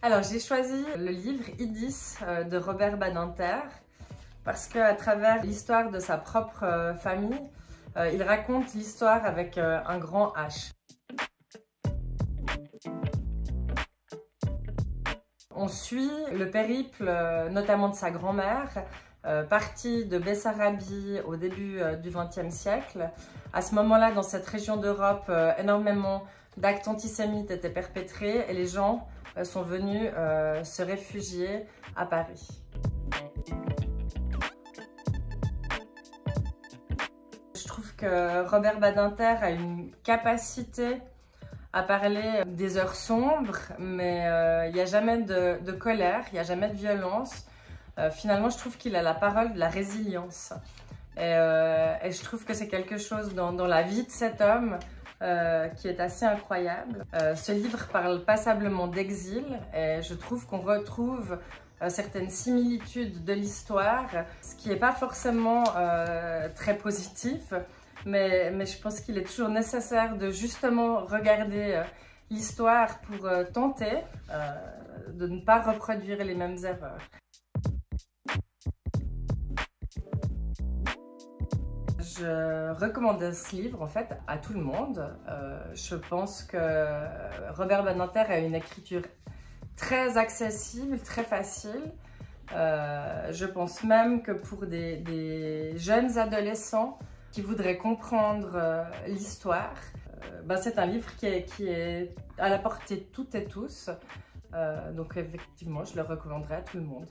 Alors j'ai choisi le livre Idis de Robert Badinter parce qu'à travers l'histoire de sa propre famille, il raconte l'histoire avec un grand H. On suit le périple notamment de sa grand-mère, partie de Bessarabie au début du XXe siècle. À ce moment-là, dans cette région d'Europe, énormément d'actes antisémites étaient perpétrés et les gens sont venus se réfugier à Paris. Je trouve que Robert Badinter a une capacité à parler des heures sombres, mais il n'y a jamais de colère, il n'y a jamais de violence. Finalement, je trouve qu'il a la parole de la résilience. Et je trouve que c'est quelque chose dans la vie de cet homme qui est assez incroyable. Ce livre parle passablement d'exil et je trouve qu'on retrouve certaines similitudes de l'histoire, ce qui n'est pas forcément très positif, mais je pense qu'il est toujours nécessaire de justement regarder l'histoire pour tenter de ne pas reproduire les mêmes erreurs. Je recommande ce livre en fait à tout le monde. Je pense que Robert Badinter a une écriture très accessible, très facile. Je pense même que pour des jeunes adolescents qui voudraient comprendre l'histoire, c'est un livre qui est à la portée de toutes et tous. Donc effectivement, je le recommanderais à tout le monde.